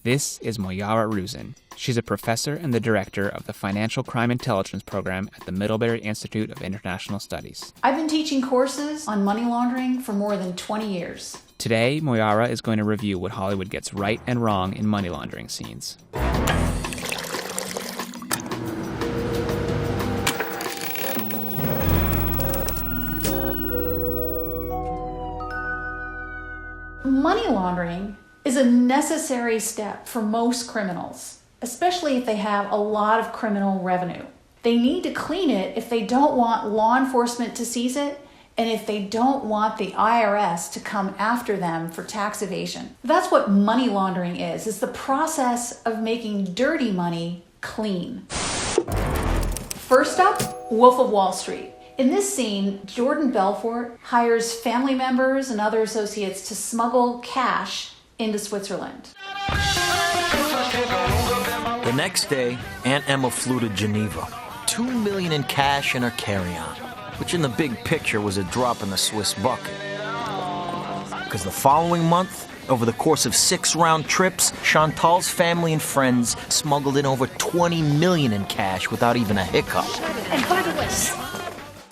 This is Moyara Ruehsen. She's a professor and the director of the Financial Crime Intelligence Program at the Middlebury Institute of International Studies. I've been teaching courses on money laundering for more than 20 years. Today, Moyara is going to review what Hollywood gets right and wrong in money laundering scenes. Money laundering is a necessary step for most criminals, especially if they have a lot of criminal revenue. They need to clean it if they don't want law enforcement to seize it and if they don't want the IRS to come after them for tax evasion. That's what money laundering is. It's the process of making dirty money clean. First up, Wolf of Wall Street. In this scene, Jordan Belfort hires family members and other associates to smuggle cash into Switzerland. The next day, Aunt Emma flew to Geneva. $2 million in cash in her carry-on, which in the big picture was a drop in the Swiss bucket. Because the following month, over the course of 6 round trips, Chantal's family and friends smuggled in over $20 million in cash without even a hiccup. And by the way,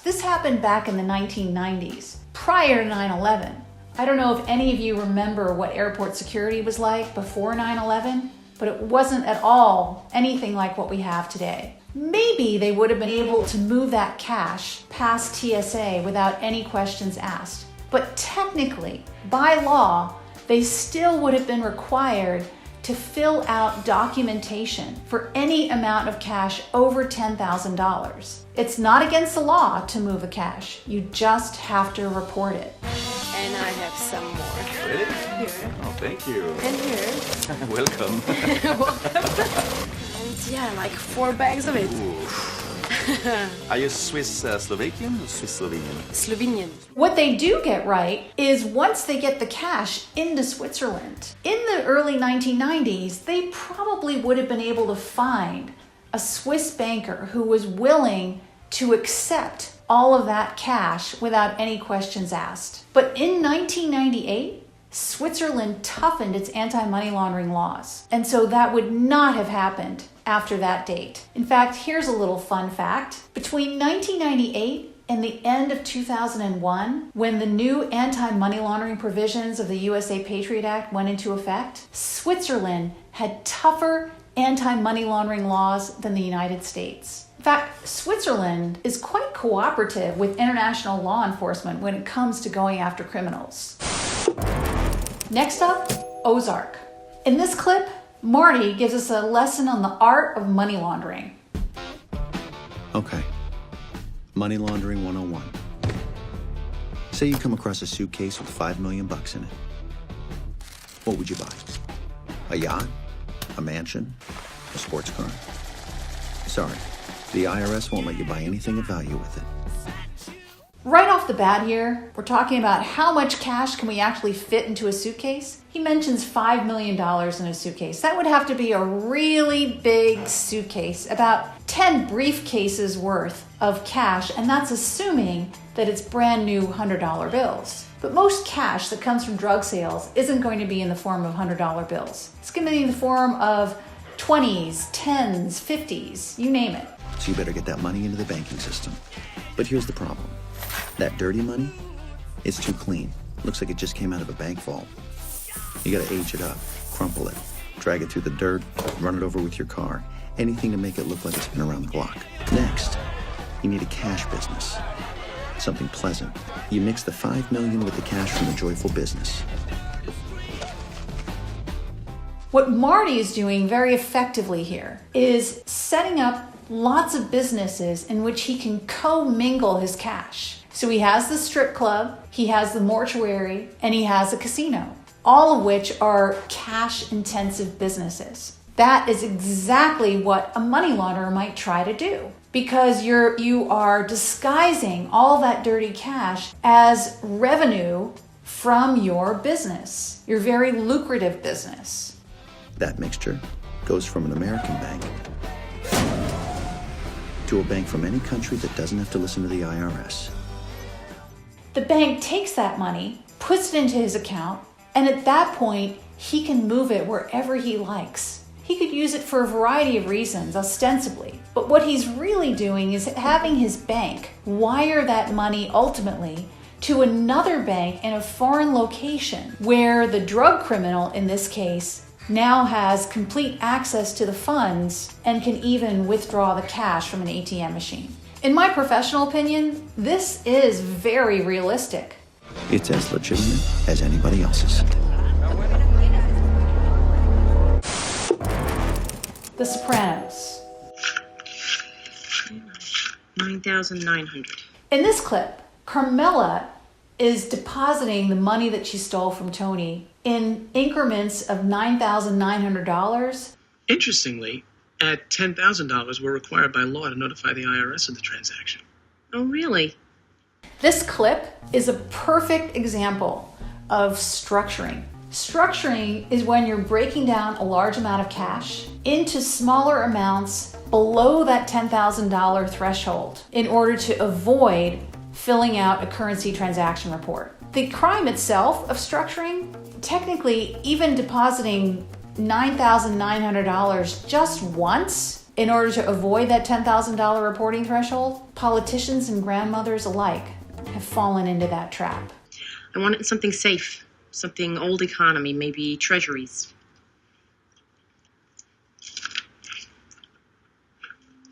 this happened back in the 1990s, prior to 9/11. I don't know if any of you remember what airport security was like before 9/11, but it wasn't at all anything like what we have today. Maybe they would have been able to move that cash past TSA without any questions asked. But technically, by law, they still would have been required to fill out documentation for any amount of cash over $10,000. It's not against the law to move the cash. You just have to report it. And I have some more. Really? Here. Oh, thank you. And here. Welcome. Welcome. And yeah, like 4 bags of it. Are you Swiss Slovakian or Swiss Slovenian? Slovenian. What they do get right is once they get the cash into Switzerland, in the early 1990s, they probably would have been able to find a Swiss banker who was willing to accept all of that cash without any questions asked. But in 1998, Switzerland toughened its anti-money laundering laws, and so that would not have happened after that date. In fact, here's a little fun fact. Between 1998 and the end of 2001, when the new anti-money laundering provisions of the USA Patriot Act went into effect, Switzerland had tougher anti-money laundering laws than the United States. In fact, Switzerland is quite cooperative with international law enforcement when it comes to going after criminals. Next up, Ozark. In this clip, Marty gives us a lesson on the art of money laundering. Okay. Money laundering 101. Say you come across a suitcase with $5 million in it. What would you buy? A yacht? A mansion? A sports car? Sorry, the IRS won't let you buy anything of value with it. Right off the bat here, we're talking about how much cash can we actually fit into a suitcase. He mentions $5 million in a suitcase. That would have to be a really big suitcase, about 10 briefcases worth of cash, and that's assuming that it's brand new $100 bills. But most cash that comes from drug sales isn't going to be in the form of $100 bills. It's going to be in the form of 20s, 10s, 50s, you name it. So you better get that money into the banking system. But here's the problem. That dirty money, it's too clean. Looks like it just came out of a bank vault. You gotta age it up, crumple it, drag it through the dirt, run it over with your car. Anything to make it look like it's been around the block. Next, you need a cash business. Something pleasant. You mix the $5 million with the cash from the joyful business. What Marty is doing very effectively here is setting up lots of businesses in which he can co-mingle his cash. So he has the strip club, he has the mortuary, and he has a casino, all of which are cash-intensive businesses. That is exactly what a money launderer might try to do, because you are disguising all that dirty cash as revenue from your business, your very lucrative business. That mixture goes from an American bank to a bank from any country that doesn't have to listen to the IRS. The bank takes that money, puts it into his account, and at that point, he can move it wherever he likes. He could use it for a variety of reasons, ostensibly. But what he's really doing is having his bank wire that money ultimately to another bank in a foreign location where the drug criminal, in this case, now has complete access to the funds and can even withdraw the cash from an ATM machine. In my professional opinion, this is very realistic. It's as legitimate as anybody else's. The Sopranos. 9,900. In this clip, Carmela is depositing the money that she stole from Tony in increments of $9,900. Interestingly, at $10,000, we're required by law to notify the IRS of the transaction. Oh, really? This clip is a perfect example of structuring. Structuring is when you're breaking down a large amount of cash into smaller amounts below that $10,000 threshold in order to avoid filling out a currency transaction report. The crime itself of structuring, technically even depositing $9,900 just once in order to avoid that $10,000 reporting threshold, politicians and grandmothers alike have fallen into that trap. I wanted something safe, something old economy, maybe treasuries.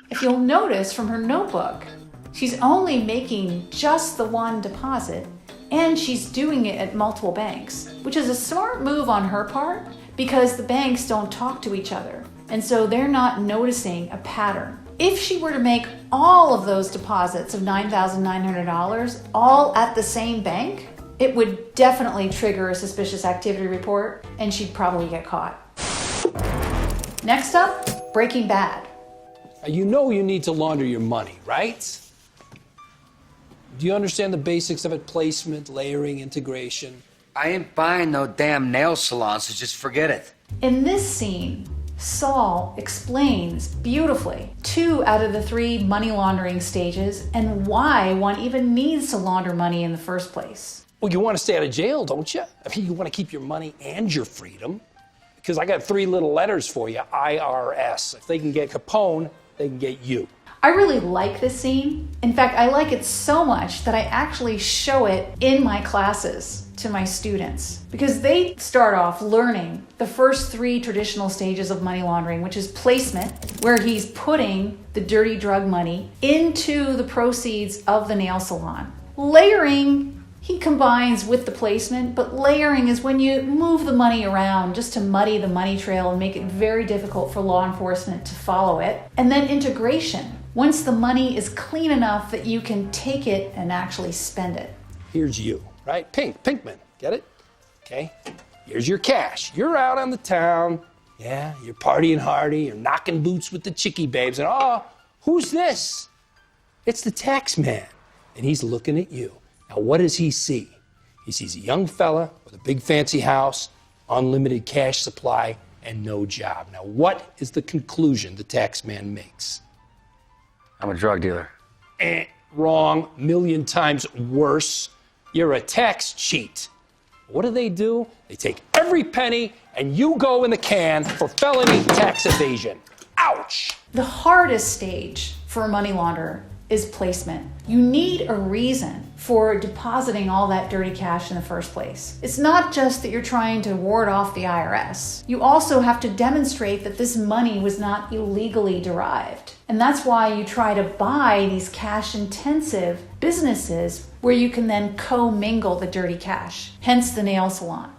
If you'll notice from her notebook, she's only making just the one deposit, and she's doing it at multiple banks, which is a smart move on her part because the banks don't talk to each other, and so they're not noticing a pattern. If she were to make all of those deposits of $9,900 all at the same bank, it would definitely trigger a suspicious activity report, and she'd probably get caught. Next up, Breaking Bad. You know you need to launder your money, right? Do you understand the basics of it? Placement, layering, integration? I ain't buying no damn nail salon, so just forget it. In this scene, Saul explains beautifully 2 out of the 3 money laundering stages and why one even needs to launder money in the first place. Well, you want to stay out of jail, don't you? I mean, you want to keep your money and your freedom. Because I got 3 little letters for you, IRS. If they can get Capone, they can get you. I really like this scene. In fact, I like it so much that I actually show it in my classes to my students because they start off learning the first 3 traditional stages of money laundering, which is placement, where he's putting the dirty drug money into the proceeds of the nail salon. Layering, he combines with the placement, but layering is when you move the money around just to muddy the money trail and make it very difficult for law enforcement to follow it. And then integration, once the money is clean enough that you can take it and actually spend it. Here's you, right? Pinkman, get it? Okay, here's your cash. You're out on the town. Yeah, you're partying hardy, you're knocking boots with the chickie babes, and oh, who's this? It's the tax man, and he's looking at you. Now, what does he see? He sees a young fella with a big fancy house, unlimited cash supply, and no job. Now, what is the conclusion the tax man makes? I'm a drug dealer. Wrong. 1,000,000 times worse. You're a tax cheat. What do? They take every penny, and you go in the can for felony tax evasion. Ouch! The hardest stage for a money launderer is placement. You need a reason for depositing all that dirty cash in the first place. It's not just that you're trying to ward off the IRS. You also have to demonstrate that this money was not illegally derived. And that's why you try to buy these cash-intensive businesses where you can then co-mingle the dirty cash, hence the nail salon.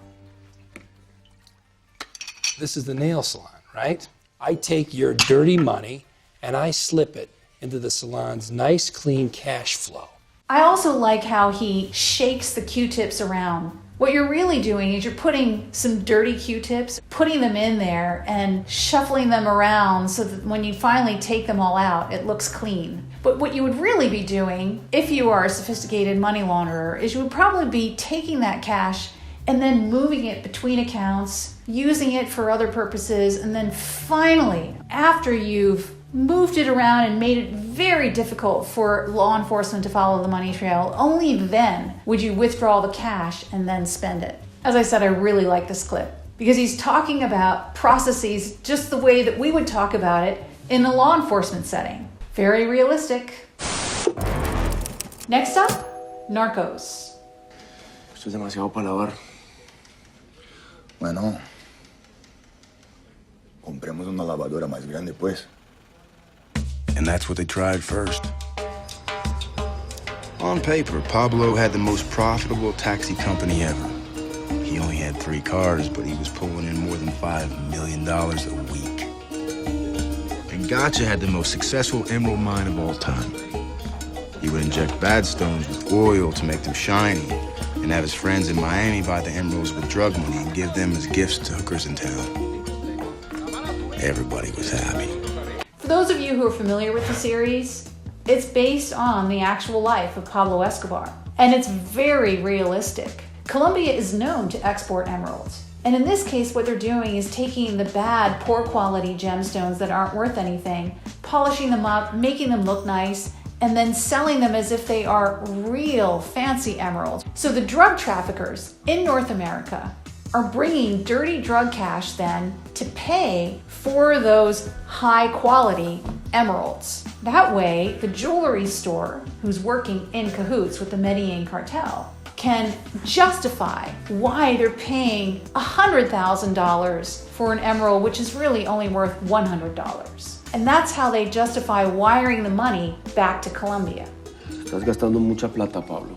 This is the nail salon, right? I take your dirty money and I slip it into the salon's nice, clean cash flow. I also like how he shakes the Q-tips around. What you're really doing is you're putting some dirty Q-tips, putting them in there and shuffling them around so that when you finally take them all out, it looks clean. But what you would really be doing, if you are a sophisticated money launderer, is you would probably be taking that cash and then moving it between accounts, using it for other purposes, and then finally, after you've moved it around and made it very difficult for law enforcement to follow the money trail, only then would you withdraw the cash and then spend it. As I said, I really like this clip. because he's talking about processes just the way that we would talk about it in a law enforcement setting. Very realistic. Next up, Narcos. Esto es demasiado para lavar. Bueno, compremos una lavadora más grande, pues. And that's what they tried first. On paper, Pablo had the most profitable taxi company ever. He only had 3 cars, but he was pulling in more than $5 million a week. And Gotcha had the most successful emerald mine of all time. He would inject bad stones with oil to make them shiny, and have his friends in Miami buy the emeralds with drug money and give them as gifts to hookers in town. Everybody was happy. For those of you who are familiar with the series, it's based on the actual life of Pablo Escobar, and it's very realistic. Colombia is known to export emeralds, and in this case what they're doing is taking the bad, poor quality gemstones that aren't worth anything, polishing them up, making them look nice, and then selling them as if they are real fancy emeralds. So the drug traffickers in North America are bringing dirty drug cash then to pay for those high quality emeralds. That way, the jewelry store, who's working in cahoots with the Medellin cartel, can justify why they're paying $100,000 for an emerald, which is really only worth $100. And that's how they justify wiring the money back to Colombia. Estás gastando mucha plata, Pablo.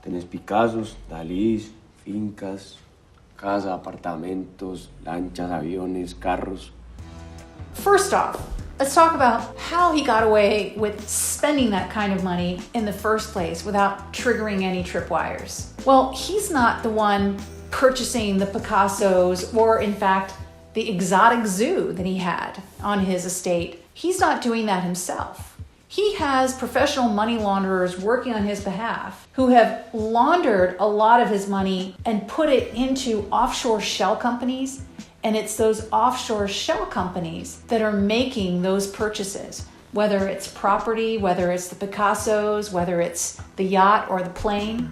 Tienes Picassos, Dalís, fincas, casa, apartamentos, lanchas, aviones, carros. First off, let's talk about how he got away with spending that kind of money in the first place without triggering any tripwires. Well, he's not the one purchasing the Picassos or, in fact, the exotic zoo that he had on his estate. He's not doing that himself. He has professional money launderers working on his behalf who have laundered a lot of his money and put it into offshore shell companies. And it's those offshore shell companies that are making those purchases, whether it's property, whether it's the Picassos, whether it's the yacht or the plane.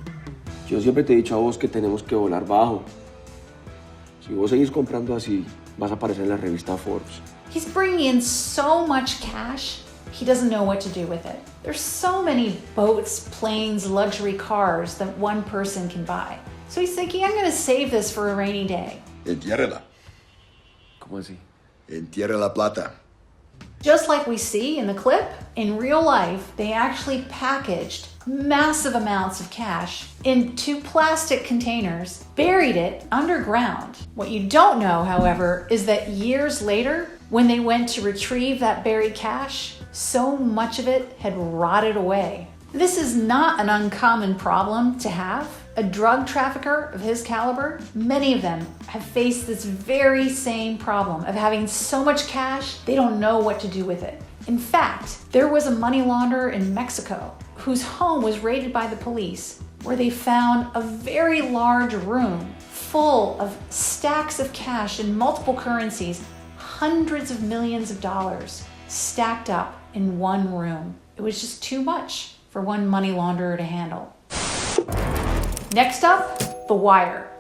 Yo siempre te he dicho a vos que tenemos que volar bajo. Si vos seguís comprando así, vas a aparecer en la revista Forbes. He's bringing in so much cash, he doesn't know what to do with it. There's so many boats, planes, luxury cars that one person can buy. So he's thinking, I'm going to save this for a rainy day. Entiérrela. ¿Cómo así? Entierra la plata. Just like we see in the clip, in real life, they actually packaged massive amounts of cash into plastic containers, buried it underground. What you don't know, however, is that years later, when they went to retrieve that buried cash, so much of it had rotted away. This is not an uncommon problem to have. A drug trafficker of his caliber, many of them have faced this very same problem of having so much cash, they don't know what to do with it. In fact, there was a money launderer in Mexico whose home was raided by the police, where they found a very large room full of stacks of cash in multiple currencies, hundreds of millions of dollars stacked up in one room. It was just too much for one money launderer to handle. Next up, The Wire.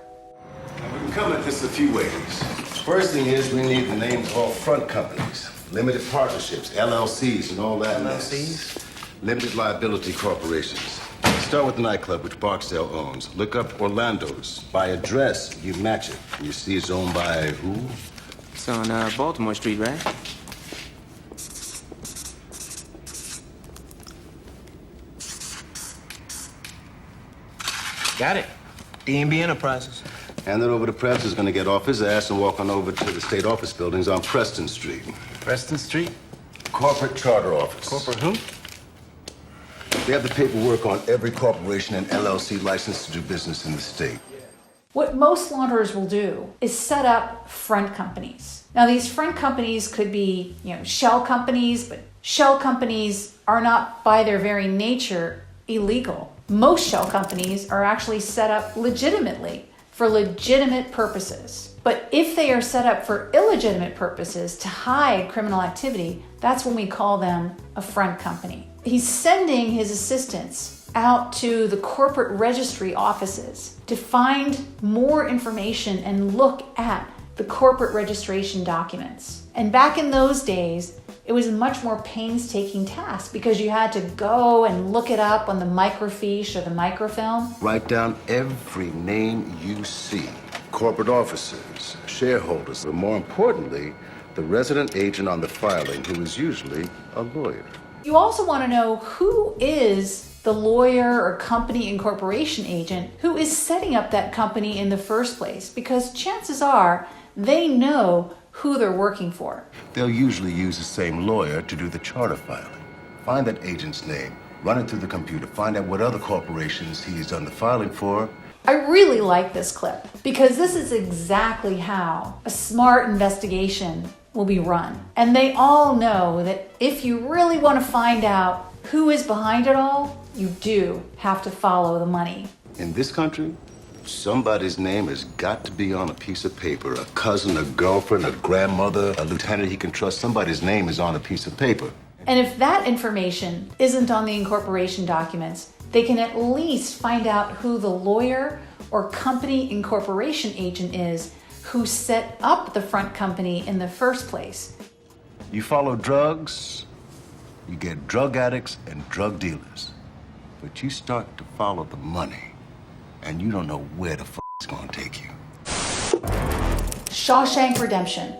Now, we can come at this a few ways. First thing is we need the names of all front companies, limited partnerships, LLCs, and all that mess. Limited liability corporations. Start with the nightclub, which Barksdale owns. Look up Orlando's. By address, you match it. And you see it's owned by who? It's on Baltimore Street, right? Got it. D&B Enterprises. Hand it over to Prebz, who's gonna get off his ass and walk on over to the state office buildings on Preston Street. Preston Street? Corporate charter office. Corporate who? They have the paperwork on every corporation and LLC licensed to do business in the state. What most launderers will do is set up front companies. Now, these front companies could be, shell companies, but shell companies are not by their very nature illegal. Most shell companies are actually set up legitimately for legitimate purposes. But if they are set up for illegitimate purposes to hide criminal activity, that's when we call them a front company. He's sending his assistants out to the corporate registry offices to find more information and look at the corporate registration documents. And back in those days, it was a much more painstaking task because you had to go and look it up on the microfiche or the microfilm. Write down every name you see. Corporate officers, shareholders, but more importantly, the resident agent on the filing, who is usually a lawyer. You also want to know who is the lawyer or company incorporation agent who is setting up that company in the first place, because chances are they know who they're working for. They'll usually use the same lawyer to do the charter filing. Find that agent's name, run it through the computer, find out what other corporations he's done the filing for. I really like this clip because this is exactly how a smart investigation will be run. And they all know that if you really want to find out who is behind it all, you do have to follow the money. In this country, somebody's name has got to be on a piece of paper. A cousin, a girlfriend, a grandmother, a lieutenant he can trust. Somebody's name is on a piece of paper. And if that information isn't on the incorporation documents, they can at least find out who the lawyer or company incorporation agent is who set up the front company in the first place. You follow drugs, you get drug addicts and drug dealers. But you start to follow the money, and you don't know where the it's gonna take you. Shawshank Redemption.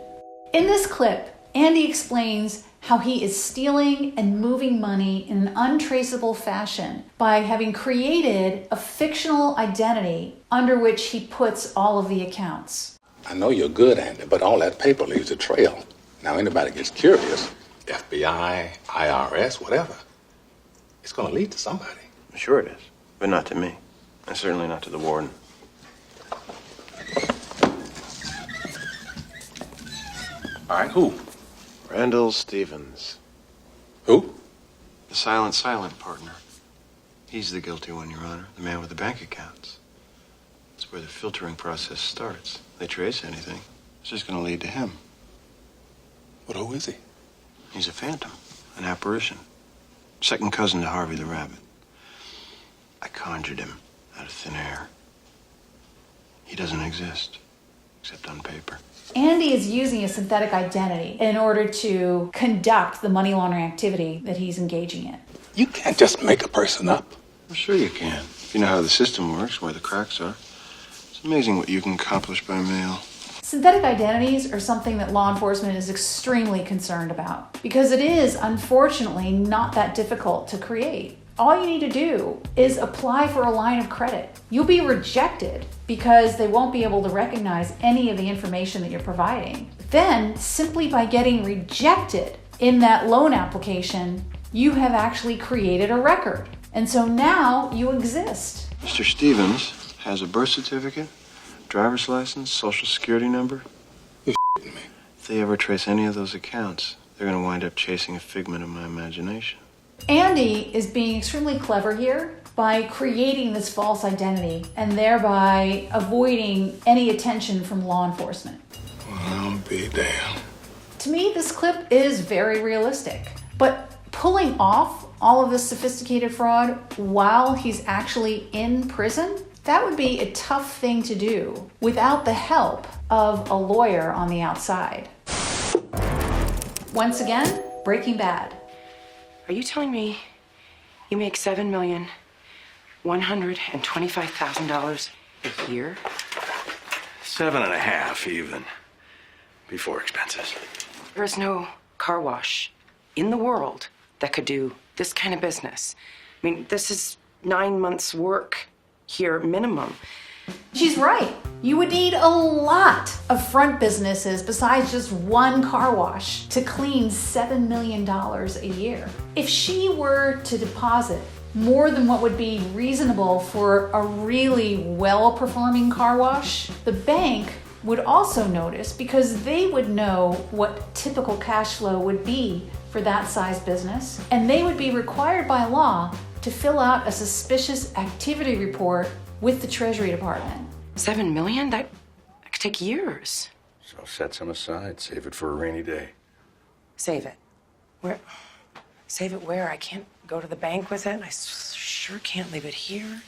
In this clip, Andy explains how he is stealing and moving money in an untraceable fashion by having created a fictional identity under which he puts all of the accounts. I know you're good, Andy, but all that paper leaves a trail. Now, anybody gets curious, FBI, IRS, whatever, it's going to lead to somebody. Sure it is, but not to me, and certainly not to the warden. All right, who? Randall Stevens. Who? The silent partner. He's the guilty one, Your Honor. The man with the bank accounts. That's where the filtering process starts. They trace anything, it's just going to lead to him. But who is he? He's a phantom, an apparition. Second cousin to Harvey the Rabbit. I conjured him out of thin air. He doesn't exist, except on paper. Andy is using a synthetic identity in order to conduct the money laundering activity that he's engaging in. You can't just make a person up. Well, sure you can. If you know how the system works, where the cracks are. It's amazing what you can accomplish by mail. Synthetic identities are something that law enforcement is extremely concerned about because it is, unfortunately, not that difficult to create. All you need to do is apply for a line of credit. You'll be rejected because they won't be able to recognize any of the information that you're providing. Then, simply by getting rejected in that loan application, you have actually created a record. And so now you exist. Mr. Stevens has a birth certificate, driver's license, social security number. You're f***ing me. If they ever trace any of those accounts, they're going to wind up chasing a figment of my imagination. Andy is being extremely clever here by creating this false identity and thereby avoiding any attention from law enforcement. Well, I'll be damned. To me, this clip is very realistic, but pulling off all of this sophisticated fraud while he's actually in prison, that would be a tough thing to do without the help of a lawyer on the outside. Once again, Breaking Bad. Are you telling me you make $7,125,000 a year? 7.5 even, before expenses. There's no car wash in the world that could do this kind of business. I mean, this is 9 months' work here minimum. She's right. You would need a lot of front businesses besides just one car wash to clean $7 million a year. If she were to deposit more than what would be reasonable for a really well-performing car wash, the bank would also notice because they would know what typical cash flow would be for that size business, and they would be required by law to fill out a suspicious activity report with the Treasury Department. $7 million? That could take years. So set some aside, save it for a rainy day. Save it. Where? Save it where? I can't go to the bank with it. I sure sure can't leave it here.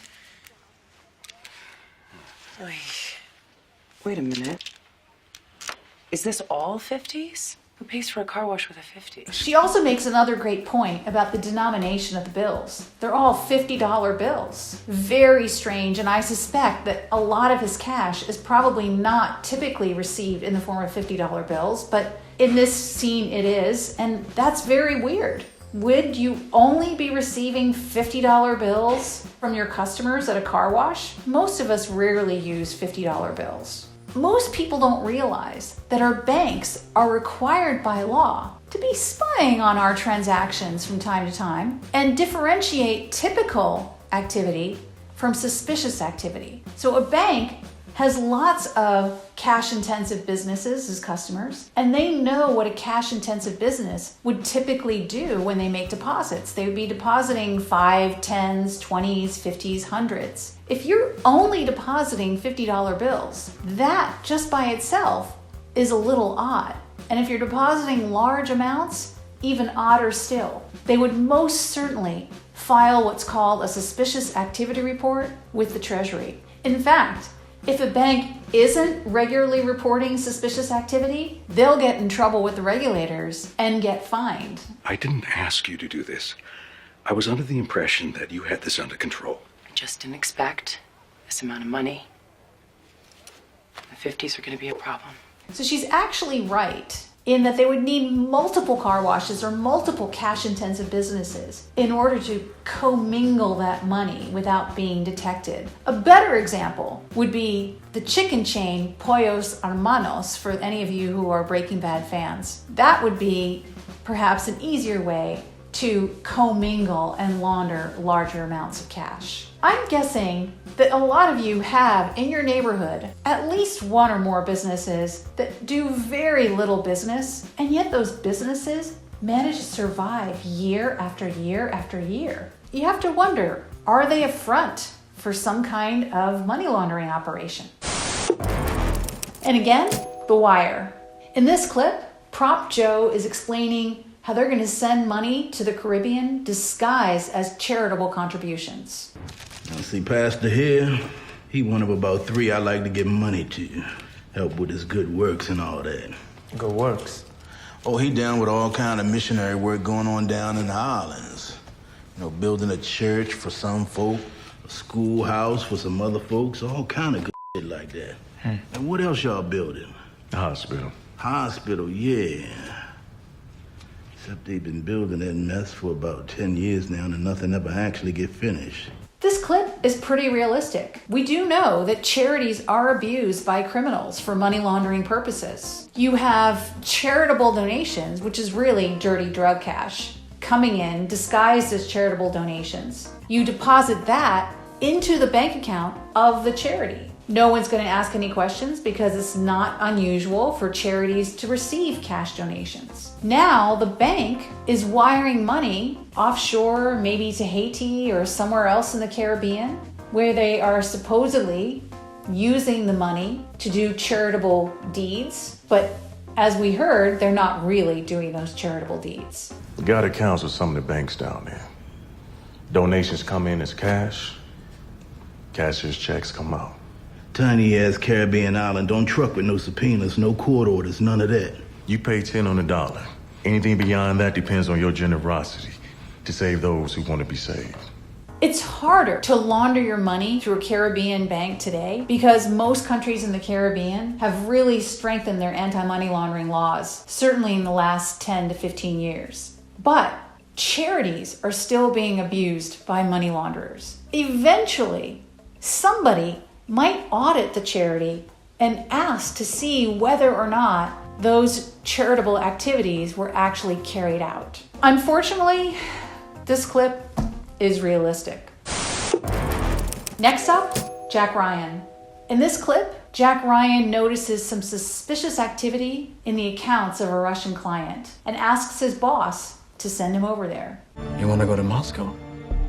Oy. Wait a minute. Is this all 50s? Who pays for a car wash with a 50? She also makes another great point about the denomination of the bills. They're all $50 bills. Very strange, and I suspect that a lot of his cash is probably not typically received in the form of $50 bills, but in this scene it is, and that's very weird. Would you only be receiving $50 bills from your customers at a car wash? Most of us rarely use $50 bills. Most people don't realize that our banks are required by law to be spying on our transactions from time to time and differentiate typical activity from suspicious activity. So a bank has lots of cash-intensive businesses as customers, and they know what a cash-intensive business would typically do when they make deposits. They would be depositing 5, 10s, 20s, 50s, 100s. If you're only depositing $50 bills, that just by itself is a little odd. And if you're depositing large amounts, even odder still. They would most certainly file what's called a suspicious activity report with the Treasury. In fact, if a bank isn't regularly reporting suspicious activity, they'll get in trouble with the regulators and get fined. I didn't ask you to do this. I was under the impression that you had this under control. I just didn't expect this amount of money. The 50s are going to be a problem. So she's actually right in that they would need multiple car washes or multiple cash-intensive businesses in order to commingle that money without being detected. A better example would be the chicken chain Pollos Hermanos, for any of you who are Breaking Bad fans. That would be perhaps an easier way to commingle and launder larger amounts of cash. I'm guessing that a lot of you have in your neighborhood at least one or more businesses that do very little business, and yet those businesses manage to survive year after year after year. You have to wonder, are they a front for some kind of money laundering operation? And again, The Wire. In this clip, Prop Joe is explaining how they're going to send money to the Caribbean disguised as charitable contributions. Now, see, Pastor here, he one of about 3 I like to give money to. Help with his good works and all that. Good works? Oh, he down with all kind of missionary work going on down in the islands. You know, building a church for some folk, a schoolhouse for some other folks, all kind of good shit like that. And what else y'all building? The hospital. Hospital, yeah. Except they've been building that mess for about 10 years now and nothing ever actually get finished. This clip is pretty realistic. We do know that charities are abused by criminals for money laundering purposes. You have charitable donations, which is really dirty drug cash, coming in disguised as charitable donations. You deposit that into the bank account of the charity. No one's going to ask any questions because it's not unusual for charities to receive cash donations. Now the bank is wiring money offshore, maybe to Haiti or somewhere else in the Caribbean, where they are supposedly using the money to do charitable deeds. But as we heard, they're not really doing those charitable deeds. We got accounts with some of the banks down there. Donations come in as cash. Cashier's checks come out. Tiny-ass Caribbean island, don't truck with no subpoenas, no court orders, none of that. You pay 10 on the dollar. Anything beyond that depends on your generosity to save those who want to be saved. It's harder to launder your money through a Caribbean bank today because most countries in the Caribbean have really strengthened their anti-money laundering laws, certainly in the last 10 to 15 years. But charities are still being abused by money launderers. Eventually, somebody might audit the charity and ask to see whether or not those charitable activities were actually carried out. Unfortunately, this clip is realistic. Next up, Jack Ryan. In this clip, Jack Ryan notices some suspicious activity in the accounts of a Russian client and asks his boss to send him over there. You want to go to Moscow?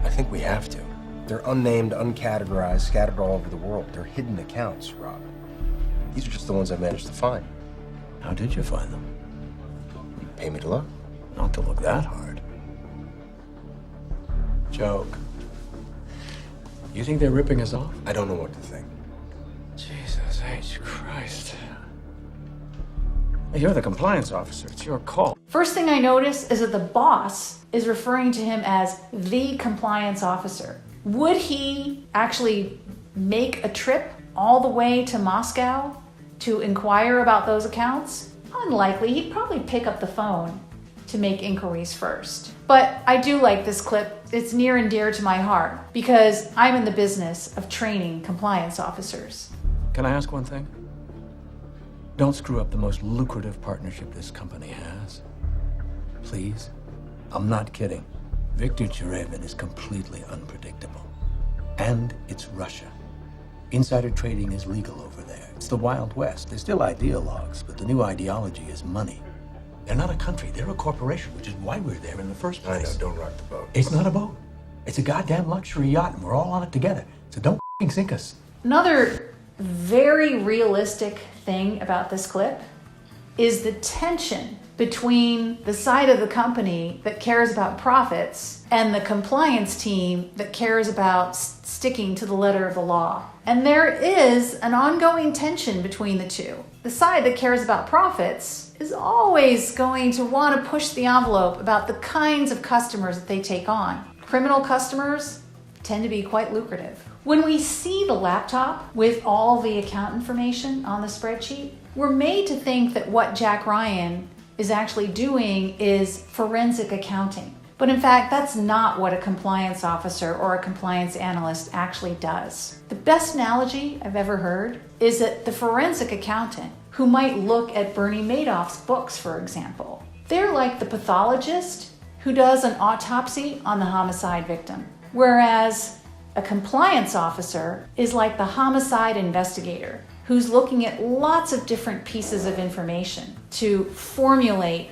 I think we have to. They're unnamed, uncategorized, scattered all over the world. They're hidden accounts, Rob. These are just the ones I managed to find. How did you find them? You pay me to look? Not to look that hard. Joke. You think they're ripping us off? I don't know what to think. Jesus H. Christ. You're the compliance officer. It's your call. First thing I notice is that the boss is referring to him as the compliance officer. Would he actually make a trip all the way to Moscow to inquire about those accounts? Unlikely. He'd probably pick up the phone to make inquiries first. But I do like this clip. It's near and dear to my heart because I'm in the business of training compliance officers. Can I ask one thing? Don't screw up the most lucrative partnership this company has. Please? I'm not kidding. Viktor Cherevin is completely unpredictable. And it's Russia. Insider trading is legal over there. It's the Wild West. They're still ideologues, but the new ideology is money. They're not a country, they're a corporation, which is why we're there in the first place. I know, don't rock the boat. It's not a boat. It's a goddamn luxury yacht, and we're all on it together. So don't f***ing sink us. Another very realistic thing about this clip is the tension between the side of the company that cares about profits and the compliance team that cares about sticking to the letter of the law. And there is an ongoing tension between the two. The side that cares about profits is always going to want to push the envelope about the kinds of customers that they take on. Criminal customers tend to be quite lucrative. When we see the laptop with all the account information on the spreadsheet, we're made to think that what Jack Ryan is actually doing is forensic accounting. But in fact, that's not what a compliance officer or a compliance analyst actually does. The best analogy I've ever heard is that the forensic accountant who might look at Bernie Madoff's books, for example, they're like the pathologist who does an autopsy on the homicide victim, whereas a compliance officer is like the homicide investigator who's looking at lots of different pieces of information to formulate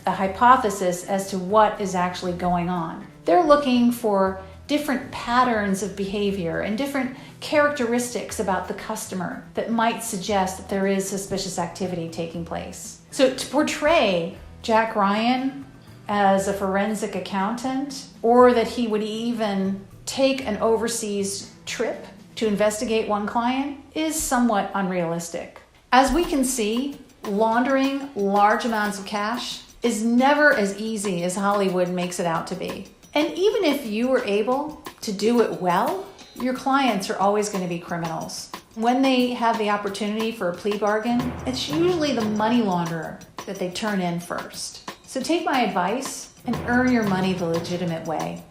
a hypothesis as to what is actually going on. They're looking for different patterns of behavior and different characteristics about the customer that might suggest that there is suspicious activity taking place. So to portray Jack Ryan as a forensic accountant, or that he would even take an overseas trip to investigate one client, is somewhat unrealistic. As we can see, laundering large amounts of cash is never as easy as Hollywood makes it out to be. And even if you were able to do it well, your clients are always going to be criminals. When they have the opportunity for a plea bargain, it's usually the money launderer that they turn in first. So take my advice and earn your money the legitimate way.